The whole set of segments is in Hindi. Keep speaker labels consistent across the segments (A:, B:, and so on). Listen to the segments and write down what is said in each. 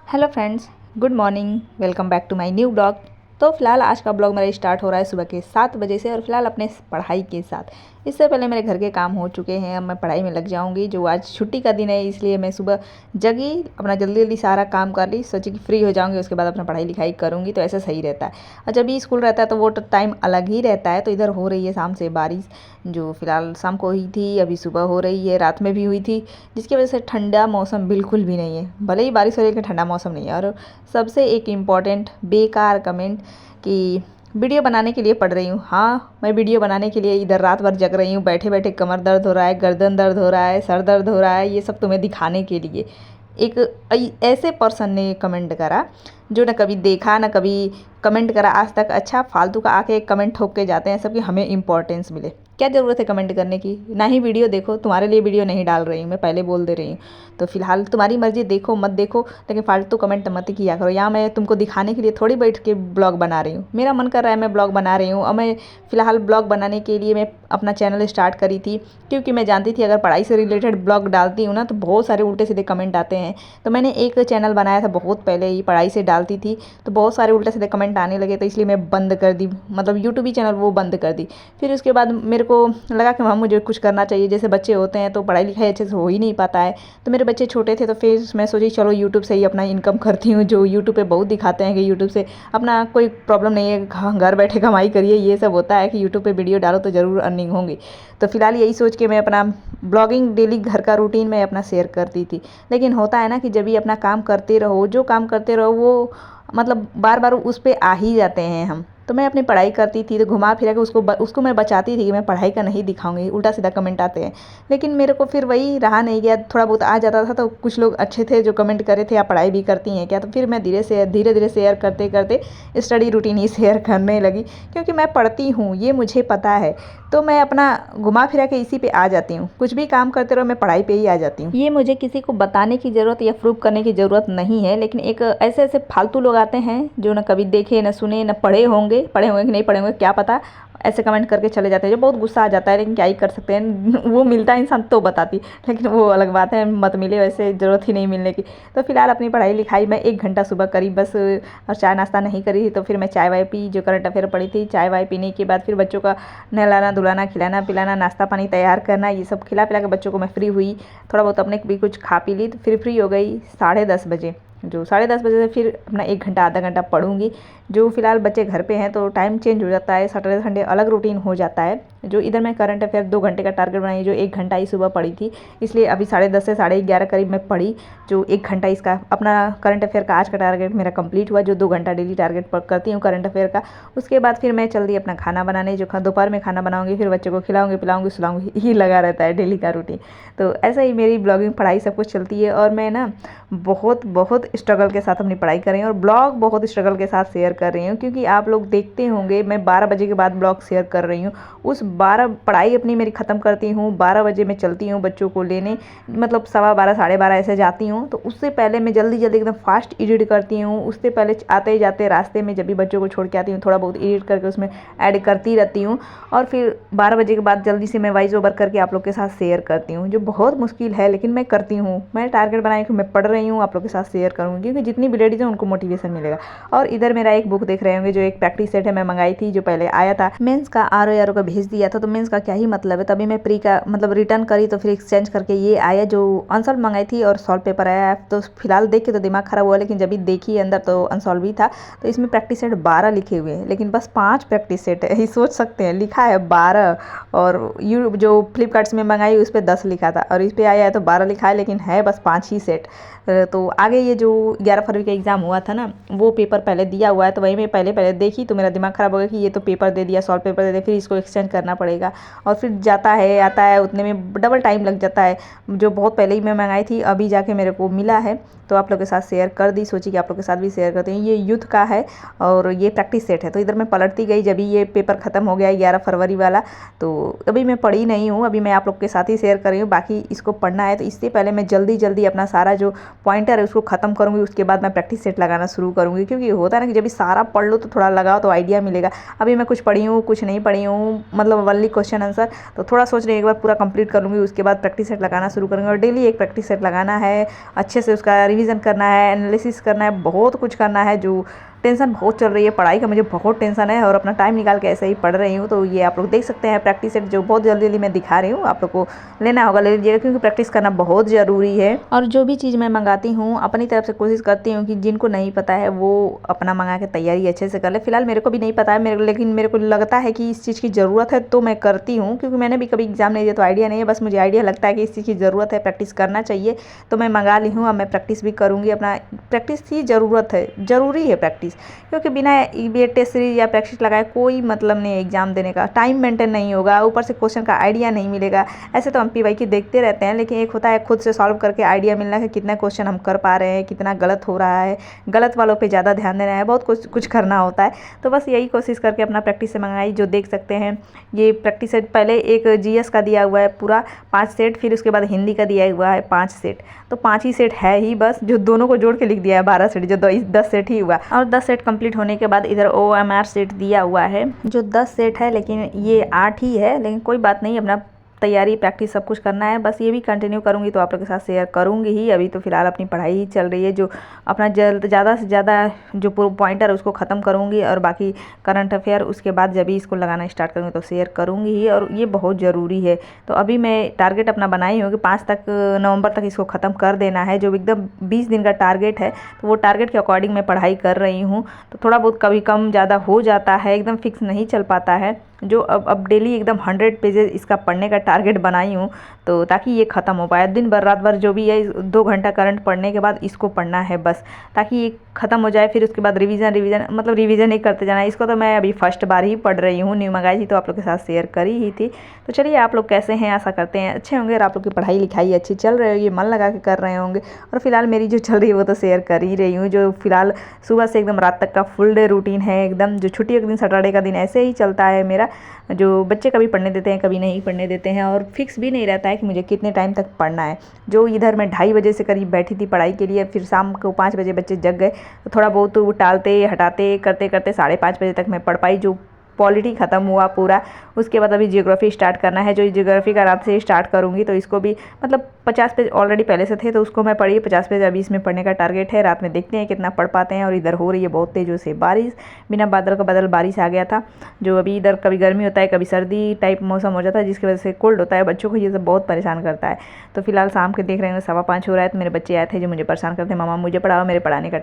A: Hello friends, good morning. Welcome back to my new blog. तो फिलहाल आज का ब्लॉग मेरा स्टार्ट हो रहा है सुबह के 7 बजे से और फिलहाल अपने पढ़ाई के साथ। इससे पहले मेरे घर के काम हो चुके हैं, अब मैं पढ़ाई में लग जाऊंगी। जो आज छुट्टी का दिन है इसलिए मैं सुबह जगी, अपना जल्दी जल्दी सारा काम कर ली, सोची कि फ्री हो जाऊंगी, उसके बाद अपना पढ़ाई लिखाई करूँगी, तो ऐसा सही रहता है। और जब भी स्कूल रहता है तो वो टाइम अलग ही रहता है। तो इधर हो रही है शाम से बारिश, जो फिलहाल शाम को हुई थी, अभी सुबह हो रही है, रात में भी हुई थी, जिसकी वजह से ठंडा मौसम बिल्कुल भी नहीं है। भले ही बारिश हो रही है लेकिन ठंडा मौसम नहीं है। और सबसे एक इम्पॉर्टेंट बेकार कमेंट कि वीडियो बनाने के लिए पढ़ रही हूँ। हाँ, मैं वीडियो बनाने के लिए इधर रात भर जग रही हूँ, बैठे बैठे कमर दर्द हो रहा है, गर्दन दर्द हो रहा है, सर दर्द हो रहा है, ये सब तुम्हें दिखाने के लिए। एक ऐसे पर्सन ने कमेंट करा जो ना कभी देखा ना कभी कमेंट करा आज तक। अच्छा, फालतू का आके एक कमेंट ठोक के जाते हैं सब कि हमें इंपॉर्टेंस मिले। क्या ज़रूरत है कमेंट करने की? ना ही वीडियो देखो, तुम्हारे लिए वीडियो नहीं डाल रही हूँ, मैं पहले बोल दे रही हूँ। तो फिलहाल तुम्हारी मर्जी, देखो मत देखो, लेकिन फालतू कमेंट मत किया करो। यहाँ मैं तुमको दिखाने के लिए थोड़ी बैठ के ब्लॉग बना रही हूँ, मेरा मन कर रहा है मैं ब्लॉग बना रही हूँ। और मैं फ़िलहाल ब्लॉग बनाने के लिए मैं अपना चैनल स्टार्ट करी थी, क्योंकि मैं जानती थी अगर पढ़ाई से रिलेटेड ब्लॉग डालती हूँ ना तो बहुत सारे उल्टे सीधे कमेंट आते हैं। तो मैंने एक चैनल बनाया था बहुत पहले ही, पढ़ाई से डालती थी, तो बहुत सारे उल्टे सीधे कमेंट आने लगे, तो इसलिए मैं बंद कर दी, मतलब यूट्यूब ही चैनल वो बंद कर दी। फिर उसके बाद मेरे को लगा कि हाँ मुझे कुछ करना चाहिए। जैसे बच्चे होते हैं तो पढ़ाई लिखाई अच्छे से हो ही नहीं पाता है, तो मेरे बच्चे छोटे थे, तो फिर मैं सोची चलो यूट्यूब से ही अपना इनकम करती हूँ। जो यूट्यूब पे बहुत दिखाते हैं कि यूट्यूब से अपना कोई प्रॉब्लम नहीं है, घर बैठे कमाई करिए, ये सब होता है कि यूट्यूब पे वीडियो डालो तो ज़रूर अर्निंग होंगी। तो फिलहाल यही सोच के मैं अपना ब्लॉगिंग डेली घर का रूटीन में अपना शेयर करती थी। लेकिन होता है ना कि जब भी अपना काम करते रहो, जो काम करते रहो वो मतलब बार बार उस पर आ ही जाते हैं हम। तो मैं अपनी पढ़ाई करती थी तो घुमा फिरा के उसको मैं बचाती थी कि मैं पढ़ाई का नहीं दिखाऊंगी, उल्टा सीधा कमेंट आते हैं। लेकिन मेरे को फिर वही रहा नहीं गया, थोड़ा बहुत आ जाता था तो कुछ लोग अच्छे थे जो कमेंट करे थे आप पढ़ाई भी करती हैं क्या, तो फिर मैं धीरे धीरे शेयर करते करते स्टडी रूटीन ही शेयर करने लगी, क्योंकि मैं पढ़ती हूँ ये मुझे पता है। तो मैं अपना घुमा फिरा के इसी पे आ जाती हूँ, कुछ भी काम करते रहो मैं पढ़ाई पे ही आ जाती हूँ। ये मुझे किसी को बताने की ज़रूरत या प्रूव करने की ज़रूरत नहीं है। लेकिन एक ऐसे ऐसे फालतू लोग आते हैं जो ना कभी देखे ना सुने ना पढ़े होंगे कि नहीं पढ़े होंगे क्या पता, ऐसे कमेंट करके चले जाते हैं, जो बहुत गुस्सा आ जाता है। लेकिन क्या ही कर सकते हैं, वो मिलता है इंसान तो बताती, लेकिन वो अलग बात है, मत मिले वैसे ज़रूरत ही नहीं मिलने की। तो फिलहाल अपनी पढ़ाई लिखाई मैं 1 घंटा सुबह करी बस, और चाय नाश्ता नहीं करी थी तो फिर मैं चाय वाय पी, जो करंट अफेयर पड़ी थी। चाय वाय पीने के बाद फिर बच्चों का नहलाना धुलाना, खिलाना पिलाना, नाश्ता पानी तैयार करना, ये सब खिला पिला के बच्चों को मैं फ्री हुई। थोड़ा बहुत अपने भी कुछ खा पी ली, तो फिर फ्री हो गई 10:30 बजे। जो 10:30 बजे से फिर अपना 1 घंटा आधा घंटा पढ़ूंगी। जो फिलहाल बच्चे घर पे हैं तो टाइम चेंज हो जाता है, सैटरडे संडे अलग रूटीन हो जाता है। जो इधर मैं करंट अफेयर 2 घंटे का टारगेट बनाई, जो 1 घंटा ही सुबह पढ़ी थी, इसलिए अभी 10:30 से 11:30 करीब मैं पढ़ी। जो 1 घंटा इसका अपना करंट अफेयर का आज का टारगेट मेरा कंप्लीट हुआ, जो 2 घंटा डेली टारगेट करती हूँ करंट अफेयर का। उसके बाद फिर मैं चल दी अपना खाना बनाने, जो दोपहर में खाना बनाऊंगी, फिर बच्चों को खिलाऊंगी पिलाऊंगी सुलाऊंगी, यही लगा रहता है डेली का रूटीन। तो ऐसा ही मेरी ब्लॉगिंग पढ़ाई सब कुछ चलती है। और मैं ना बहुत बहुत स्ट्रगल के साथ अपनी पढ़ाई कर रही हूँ और ब्लॉग बहुत स्ट्रगल के साथ शेयर कर रही हूँ, क्योंकि आप लोग देखते होंगे मैं 12 बजे के बाद ब्लॉग शेयर कर रही हूँ। उस 12 पढ़ाई अपनी मेरी ख़त्म करती हूँ, 12 बजे मैं चलती हूँ बच्चों को लेने, मतलब 12:15 12:30 ऐसे जाती हूँ। तो उससे पहले मैं जल्दी जल्दी एकदम फास्ट एडिट करती हूँ। उससे पहले आते ही जाते रास्ते में जब भी बच्चों को छोड़ के आती हूँ थोड़ा बहुत एडिट करके उसमें ऐड करती रहती हूँ। और फिर 12 बजे के बाद जल्दी से मैं वॉइस ओवर करके आप लोग के साथ शेयर करती हूँ, जो बहुत मुश्किल है लेकिन मैं करती हूँ। मैं टारगेट बनाई कि मैं पढ़ रही हूँ, आप लोग के साथ शेयर करूँगी, क्योंकि जितनी भी लेडीज़ हैं उनको मोटिवेशन मिलेगा। और इधर मेरा एक बुक देख रहे होंगे, जो एक प्रैक्टिस सेट है, मैं मंगाई थी, जो पहले आया था मेंस का, RO का भेज दिया था। तो मेंस का क्या ही मतलब है, तभी मैं प्री का मतलब रिटर्न करी तो फिर एक्सचेंज करके ये आया। जो अनसॉल्व मंगाई थी और सॉल्व पेपर आया, तो फिलहाल देख के तो दिमाग खराब हुआ, लेकिन जब भी देखी अंदर तो अनसॉल्व ही था। तो इसमें प्रैक्टिस सेट 12 लिखे हुए हैं, लेकिन बस 5 प्रैक्टिस सेट है। ये सोच सकते हैं, लिखा है 12, और यू जो फ्लिपकार्ट में मंगाई उस पर 10 लिखा था, और इस पर आया है तो 12 लिखा है, लेकिन है बस 5 ही सेट। तो आगे ये जो 11 फरवरी का एग्ज़ाम हुआ था ना, वो पेपर पहले दिया हुआ है, तो वही मैं पहले पहले देखी तो मेरा दिमाग ख़राब हो गया कि ये तो पेपर दे दिया, सॉल्व पेपर दे दिया, फिर इसको एक्सचेंज करना पड़ेगा। और फिर जाता है आता है, उतने में डबल टाइम लग जाता है। जो बहुत पहले ही मैं मंगाई थी, अभी जाके मेरे को मिला है, तो आप लोग के साथ शेयर कर दी, सोची कि आप लोग के साथ भी शेयर करते हैं। ये यूथ का है और ये प्रैक्टिस सेट है। तो इधर मैं पलटती गई, जब ये पेपर ख़त्म हो गया 11 फरवरी वाला, तो अभी मैं पढ़ी नहीं हूँ, अभी मैं आप लोग के साथ ही शेयर कर रही हूँ। बाकी इसको पढ़ना है, तो इससे पहले मैं जल्दी जल्दी अपना सारा जो पॉइंटर है उसको ख़त्म करूँगी, उसके बाद मैं प्रैक्टिस सेट लगाना शुरू करूँगी। क्योंकि होता है ना कि जब भी सारा पढ़ लो तो थोड़ा लगाओ तो आइडिया मिलेगा। अभी मैं कुछ पढ़ी हूँ, कुछ नहीं पढ़ी हूँ, मतलब ओनली क्वेश्चन आंसर, तो थोड़ा सोच रही हूँ एक बार पूरा कंप्लीट कर लूँगी, उसके बाद प्रैक्टिस सेट लगाना शुरू करूँगी। और डेली एक प्रैक्टिस सेट लगाना है, अच्छे से उसका रिवीजन करना है, एनालिसिस करना है, बहुत कुछ करना है। जो टेंशन बहुत चल रही है पढ़ाई का, मुझे बहुत टेंशन है और अपना टाइम निकाल के ऐसे ही पढ़ रही हूँ। तो ये आप लोग देख सकते हैं प्रैक्टिस सेट जो बहुत जल्दी जल्दी मैं दिखा रही हूँ, आप लोग को लेना होगा ले लीजिएगा, क्योंकि प्रैक्टिस करना बहुत ज़रूरी है। और जो भी चीज़ मैं मंगाती हूँ अपनी तरफ से कोशिश करती हूँ कि जिनको नहीं पता है वो अपना मंगा के तैयारी अच्छे से कर ले। फिलहाल मेरे को भी नहीं पता है लेकिन मेरे को लगता है कि इस चीज़ की ज़रूरत है तो मैं करती हूँ, क्योंकि मैंने भी कभी एग्जाम नहीं दिया तो आइडिया नहीं है। बस मुझे आइडिया लगता है कि इस चीज़ की ज़रूरत है, प्रैक्टिस करना चाहिए, तो मैं मंगा ली हूँ। अब मैं प्रैक्टिस भी करूँगी, अपना प्रैक्टिस की ज़रूरत है, ज़रूरी है प्रैक्टिस, क्योंकि बिना ये टेस्ट सीरीज या प्रैक्टिस लगाए कोई मतलब नहीं है एग्जाम देने का। टाइम मेंटेन नहीं होगा, ऊपर से क्वेश्चन का आइडिया नहीं मिलेगा। ऐसे तो हम पीवाई की देखते रहते हैं, लेकिन एक होता है खुद से सॉल्व करके आइडिया मिलना है, कितना क्वेश्चन हम कर पा रहे हैं, कितना गलत हो रहा है, गलत वालों पे ज़्यादा ध्यान देना है, बहुत कुछ करना होता है। तो बस यही कोशिश करके अपना प्रैक्टिस से मंगाई। जो देख सकते हैं ये प्रैक्टिस सेट, पहले एक जीएस का दिया हुआ है पूरा 5 सेट, फिर उसके बाद हिंदी का दिया हुआ है 5 सेट, तो 5 ही सेट है ही बस, जो दोनों को जोड़ के लिख दिया है 12 सेट, जो 10 सेट ही हुआ। और 10 सेट कंप्लीट होने के बाद इधर OMR सेट दिया हुआ है जो 10 सेट है, लेकिन ये 8 ही है, लेकिन कोई बात नहीं, अपना तैयारी प्रैक्टिस सब कुछ करना है। बस ये भी कंटिन्यू करूँगी तो आप लोगों के साथ शेयर करूँगी ही। अभी तो फिलहाल अपनी पढ़ाई ही चल रही है, जो अपना ज़्यादा से ज़्यादा जो पॉइंटर उसको ख़त्म करूँगी, और बाकी करंट अफेयर उसके बाद जब भी इसको लगाना स्टार्ट करूँगी तो शेयर करूँगी ही, और ये बहुत ज़रूरी है। तो अभी मैं टारगेट अपना बनाई हूँ कि 5 नवंबर तक इसको ख़त्म कर देना है, जो एकदम 20 दिन का टारगेट है। तो वो टारगेट के अकॉर्डिंग मैं पढ़ाई कर रही हूँ। तो थोड़ा बहुत कभी कम ज़्यादा हो जाता है, एकदम फिक्स नहीं चल पाता है। जो अब डेली एकदम 100 पेजेस इसका पढ़ने का टारगेट बनाई हूँ, तो ताकि ये ख़त्म हो पाए। दिन भर रात भर जो भी है 2 घंटा करंट पढ़ने के बाद इसको पढ़ना है बस, ताकि ये ख़त्म हो जाए। फिर उसके बाद रिवीजन मतलब रिवीजन ही करते जाना है। इसको तो मैं अभी फर्स्ट बार ही पढ़ रही हूँ, न्यू मंगाई थी तो आप लोग के साथ शेयर करी ही थी। तो चलिए, आप लोग कैसे हैं, आशा करते हैं अच्छे होंगे, और आप लोग की पढ़ाई लिखाई अच्छी चल रही होगी, मन लगा के कर रहे होंगे। और फिलहाल मेरी जो चल रही है वो तो शेयर कर ही रही हूँ। जो फिलहाल सुबह से एकदम रात तक का फुल डे रूटीन है एकदम, जो छुट्टियों के दिन सैटरडे का दिन ऐसे ही चलता है मेरा। जो बच्चे कभी पढ़ने देते हैं, कभी नहीं पढ़ने देते हैं, और फिक्स भी नहीं रहता है कि मुझे कितने टाइम तक पढ़ना है। जो इधर मैं 2:30 बजे से करीब बैठी थी पढ़ाई के लिए, फिर शाम को 5 बजे बच्चे जग गए, तो थोड़ा बहुत वो टालते हटाते करते करते 5:30 बजे तक मैं पढ़ पाई। जो पॉलिटी ख़त्म हुआ पूरा, उसके बाद अभी जियोग्राफी स्टार्ट करना है। जो जियोग्राफी का रात से स्टार्ट करूँगी, तो इसको भी मतलब 50 पेज ऑलरेडी पहले से थे, तो उसको मैं पढ़ी 50 पेज अभी इसमें पढ़ने का टारगेट है। रात में देखते हैं कितना पढ़ पाते हैं। और इधर हो रही है बहुत तेज़ों से बारिश, बिना बादल का बादल बारिश आ गया था। जो अभी इधर कभी गर्मी होता है, कभी सर्दी टाइप मौसम हो जाता है, जिसकी वजह से कोल्ड होता है बच्चों को, ये सब बहुत परेशान करता है। तो फिलहाल शाम के देख रहे हैं 5:15 हो रहा है, तो मेरे बच्चे आए थे जो मुझे परेशान करते हैं, मामा मुझे पढ़ाओ, मेरे पढ़ाने का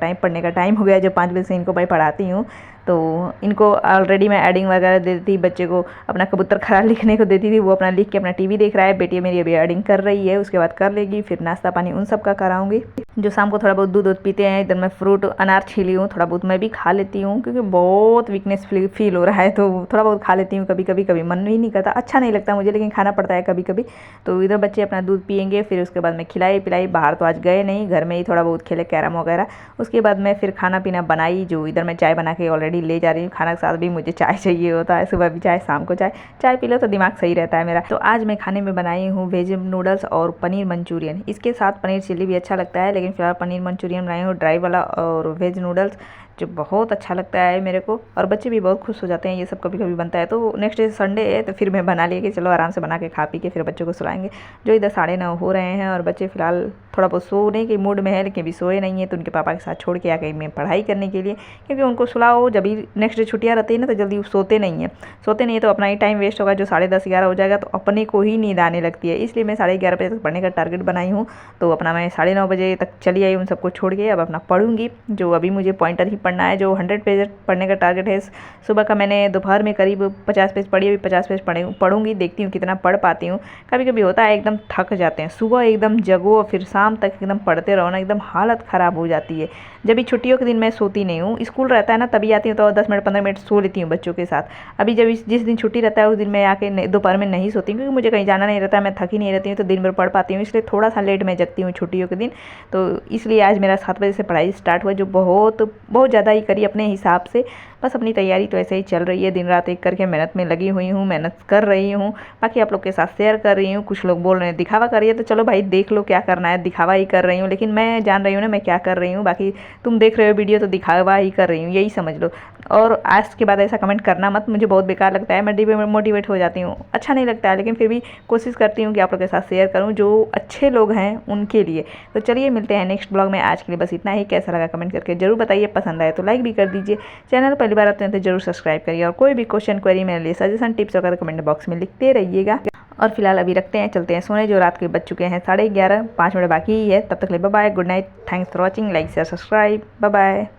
A: टाइम हो गया। जो 5 बजे से इनको मैं पढ़ाती हूँ, तो इनको ऑलरेडी मैं एडिंग वगैरह देती थी, बच्चे को अपना कबूतर खरा लिखने को देती थी, वो अपना लिख के अपना टीवी देख रहा है। बेटी मेरी अभी एडिंग कर रही है, उसके बाद कर लेगी, फिर नाश्ता पानी उन सब का कराऊंगी। जो शाम को थोड़ा बहुत दूध पीते हैं, इधर मैं फ्रूट अनार छीली हूँ, थोड़ा बहुत मैं भी खा लेती हूँ, क्योंकि बहुत वीकनेस फील हो रहा है, तो थोड़ा बहुत खा लेती हूँ। कभी कभी मन ही नहीं करता, अच्छा नहीं लगता मुझे, लेकिन खाना पड़ता है कभी कभी। तो इधर बच्चे अपना दूध पियेंगे, फिर उसके बाद मैं खिलाई पिलाई, बाहर तो आज गए नहीं, घर में ही थोड़ा बहुत खेले कैरम वगैरह। उसके बाद मैं फिर खाना पीना बनाई, जो इधर मैं चाय बना के ऑलरेडी ले जा रही हूँ। खाना के साथ भी मुझे चाय चाहिए होता है, सुबह भी चाय, शाम को चाय। चाय पी लो तो दिमाग सही रहता है मेरा। तो आज मैं खाने में बनाई हूँ वेज नूडल्स और पनीर मंचूरियन। इसके साथ पनीर चिल्ली भी अच्छा लगता है, लेकिन फिलहाल पनीर मंचूरियन बनाई हूँ ड्राई वाला, और वेज नूडल्स जो बहुत अच्छा लगता है मेरे को, और बच्चे भी बहुत खुश हो जाते हैं। ये सब कभी कभी बनता है, तो नेक्स्ट डे संडे है, तो फिर मैं बना लिया कि चलो आराम से बना के खा पी के फिर बच्चों को सुलाएंगे। जो इधर 9:30 हो रहे हैं, और बच्चे फिलहाल थोड़ा बहुत सोने के मूड में है, लेकिन अभी सोए नहीं है, तो उनके पापा के साथ छोड़ के आ गई मैं पढ़ाई करने के लिए। क्योंकि उनको सुलाओ, जब भी नेक्स्ट डे छुट्टियाँ रहती है ना, तो जल्दी सोते नहीं है, तो अपना ही टाइम वेस्ट होगा। जो 10:30 11 हो जाएगा, तो अपने को ही नींद आने लगती है। इसलिए मैं 11:30 बजे तक पढ़ने का टारगेट बनाई हूँ। तो अपना मैं 9:30 बजे तक चली आई उन सबको छोड़ के, अब अपना पढ़ूंगी। जो अभी मुझे पॉइंटर ही पढ़ना है, जो 100 पेज पढ़ने का टारगेट है। सुबह का मैंने दोपहर में करीब 50 पेज पढ़ी, अभी 50 पेज पढ़ूंगी, देखती हूँ कितना पढ़ पाती हूँ। कभी कभी होता है एकदम थक जाते हैं, सुबह एकदम जगो फिर शाम तक एकदम पढ़ते रहो ना, एकदम हालत ख़राब हो जाती है। जब भी छुट्टियों के दिन मैं सोती नहीं हूँ, स्कूल रहता है ना तभी आती हूँ, तो 10 मिनट 15 मिनट सो लेती हूँ बच्चों के साथ। अभी जब जिस दिन छुट्टी रहता है उस दिन मैं आके दोपहर में नहीं सोती, क्योंकि मुझे कहीं जाना नहीं रहता, मैं थकी नहीं रहती हूँ, तो दिन भर पढ़ पाती हूँ। इसलिए थोड़ा सा लेट मैं जगती हूँ छुट्टियों के दिन। तो इसलिए आज मेरा 7 बजे से पढ़ाई स्टार्ट हुआ, जो बहुत ज़्यादा ही करी अपने हिसाब से। बस अपनी तैयारी तो ऐसे ही चल रही है, दिन रात एक करके मेहनत में लगी हुई हूँ, मेहनत कर रही हूँ। बाकी आप लोग के साथ शेयर कर रही हूँ। कुछ लोग बोल रहे हैं दिखावा कर रही है, तो चलो भाई देख लो क्या करना है, दिखावा ही कर रही हूँ। लेकिन मैं जान रही हूँ ना मैं क्या कर रही हूँ। बाकी तुम देख रहे हो वीडियो तो दिखावा ही कर रही हूँ, यही समझ लो। और आज के बाद ऐसा कमेंट करना मत, मुझे बहुत बेकार लगता है, मैं डिमोटिवेट हो जाती हूँ, अच्छा नहीं लगता है। लेकिन फिर भी कोशिश करती हूँ कि आप लोग के साथ शेयर करूँ जो अच्छे लोग हैं उनके लिए। तो चलिए मिलते हैं नेक्स्ट ब्लॉग में। आज के लिए बस इतना ही। कैसा लगा कमेंट करके जरूर बताइए, पसंद आए तो लाइक भी कर दीजिए। चैनल पहली बार आते हैं तो जरूर सब्सक्राइब करिए। और कोई भी क्वेश्चन क्वेरी मेरे लिए सजेशन टिप्स वगैरह कमेंट बॉक्स में लिखते रहिएगा। और फिलहाल अभी रखते हैं, चलते हैं सोने, जो रात के बज चुके हैं 11:30, 5 मिनट बाकी ही है। तब तक ले bye bye, good night, thanks for watching, like share subscribe, bye bye.